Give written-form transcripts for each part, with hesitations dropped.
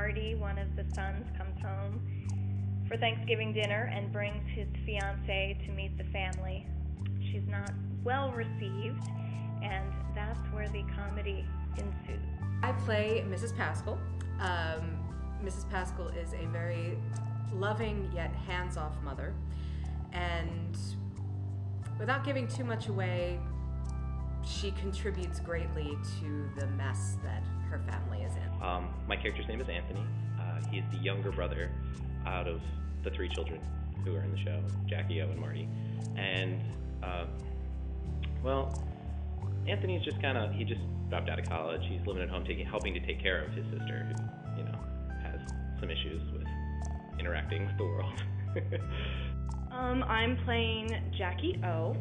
Marty, one of the sons, comes home for Thanksgiving dinner and brings his fiancée to meet the family. She's not well received, and that's where the comedy ensues. I play Mrs. Pascal. Mrs. Pascal is a very loving yet hands-off mother, and without giving too much away, she contributes greatly to the mess that her family is in. My character's name is Anthony. He's the younger brother out of the three children who are in the show, Jackie, O, and Marty. And, well, Anthony's just he just dropped out of college. He's living at home helping to take care of his sister who, has some issues with interacting with the world. I'm playing Jackie O,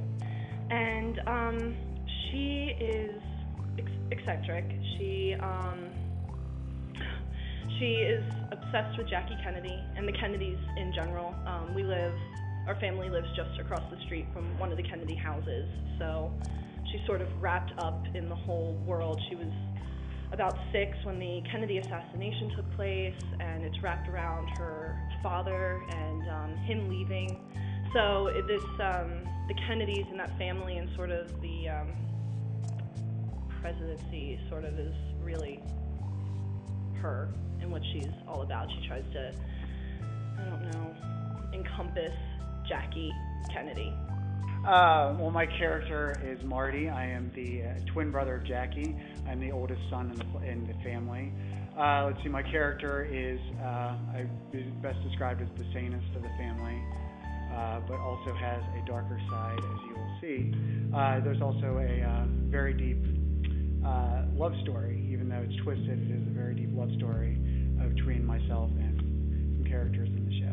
and she is eccentric. She is obsessed with Jackie Kennedy and the Kennedys in general. Our family lives just across the street from one of the Kennedy houses, so she's sort of wrapped up in the whole world. She was about 6 when the Kennedy assassination took place, and it's wrapped around her father and him leaving. So the Kennedys and that family and sort of the presidency sort of is really her and what she's all about. She tries to, encompass Jackie Kennedy. Well, my character is Marty. I am the twin brother of Jackie. I'm the oldest son in the family. Let's see, my character is best described as the sanest of the family, but also has a darker side, as you will see. There's also a very deep love story. Even though it's twisted, it is a very deep love story between myself and some characters in the show.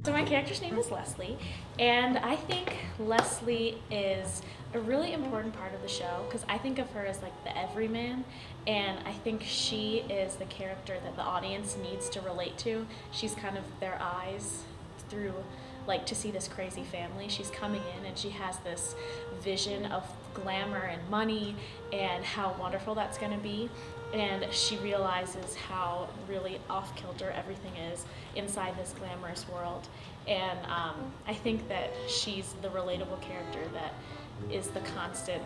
So my character's name is Leslie, and I think Leslie is a really important part of the show because I think of her as like the everyman, and I think she is the character that the audience needs to relate to. She's kind of their eyes through, to see this crazy family. She's coming in and she has this vision of glamour and money and how wonderful that's going to be, and she realizes how really off-kilter everything is inside this glamorous world. And I think that she's the relatable character that is the constant,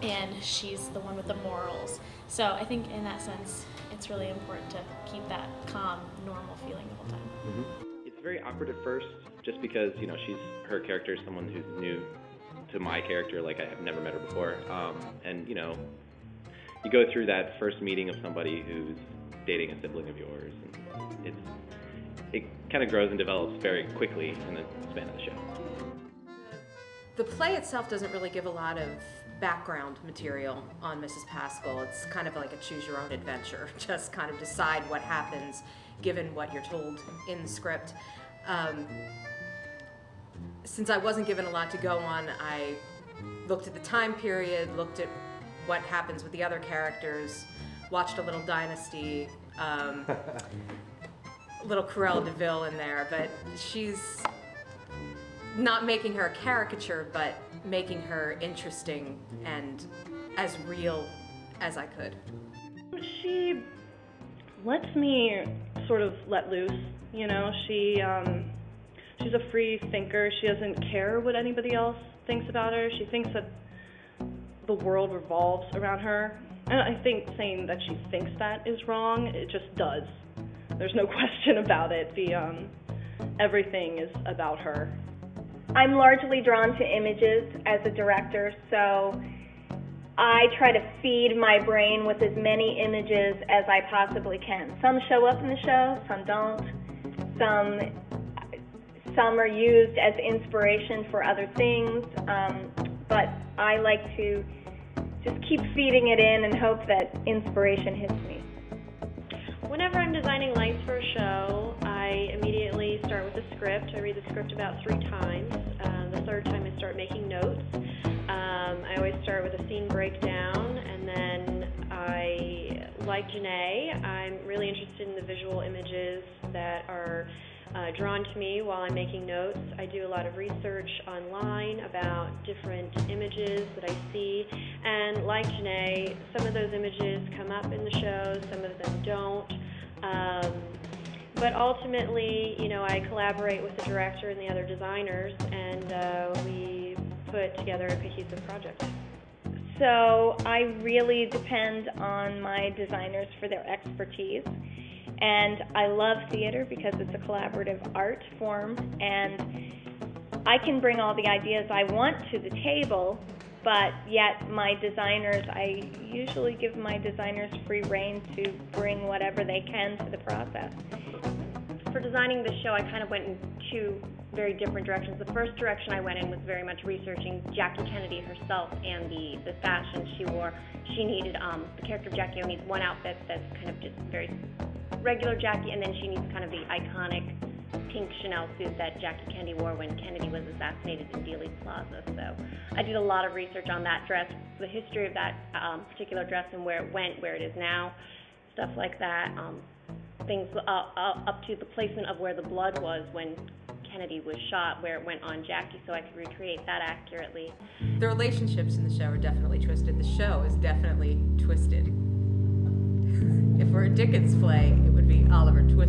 and she's the one with the morals. So I think in that sense it's really important to keep that calm, normal feeling the whole time. Mm-hmm. It's very awkward at first just because her character is someone who's new to my character, like I have never met her before, and you go through that first meeting of somebody who's dating a sibling of yours, and it kind of grows and develops very quickly in the span of the show. The play itself doesn't really give a lot of background material on Mrs. Pascal. It's kind of like a choose-your-own adventure. Just kind of decide what happens given what you're told in the script. Since I wasn't given a lot to go on, I looked at the time period, looked at what happens with the other characters, watched a little Dynasty, little Cruella de Vil in there, but she's not making her a caricature, but making her interesting and as real as I could. She lets me sort of let loose, she's a free thinker. She doesn't care what anybody else thinks about her. She thinks that the world revolves around her. And I think saying that she thinks that is wrong, it just does. There's no question about it. Everything is about her. I'm largely drawn to images as a director, so I try to feed my brain with as many images as I possibly can. Some show up in the show, some don't. Some are used as inspiration for other things, but I like to just keep feeding it in and hope that inspiration hits me. Whenever I'm designing lights for a show, I immediately start with the script. I read the script about 3 times. The third time I start making notes. I always start with a scene breakdown, and then like Janae, I'm really interested in the visual images that are drawn to me while I'm making notes. I do a lot of research online about different images that I see, and like Janae, some of those images come up in the show, some of them don't. But ultimately, you know, I collaborate with the director and the other designers, and we put together a cohesive project. So I really depend on my designers for their expertise. And I love theater because it's a collaborative art form, and I can bring all the ideas I want to the table, but yet my designers, I usually give my designers free rein to bring whatever they can to the process. For designing this show, I kind of went in two very different directions. The first direction I went in was very much researching Jackie Kennedy herself and the fashion she wore. She needed, the character of Jackie O needs one outfit that's kind of just very regular Jackie, and then she needs kind of the iconic pink Chanel suit that Jackie Kennedy wore when Kennedy was assassinated in Dealey Plaza. So I did a lot of research on that dress, the history of that particular dress and where it went, where it is now, stuff like that. Things up to the placement of where the blood was when Kennedy was shot, where it went on Jackie, so I could recreate that accurately. The relationships in the show are definitely twisted. The show is definitely twisted. If we're a Dickens play, it would be Oliver Twist.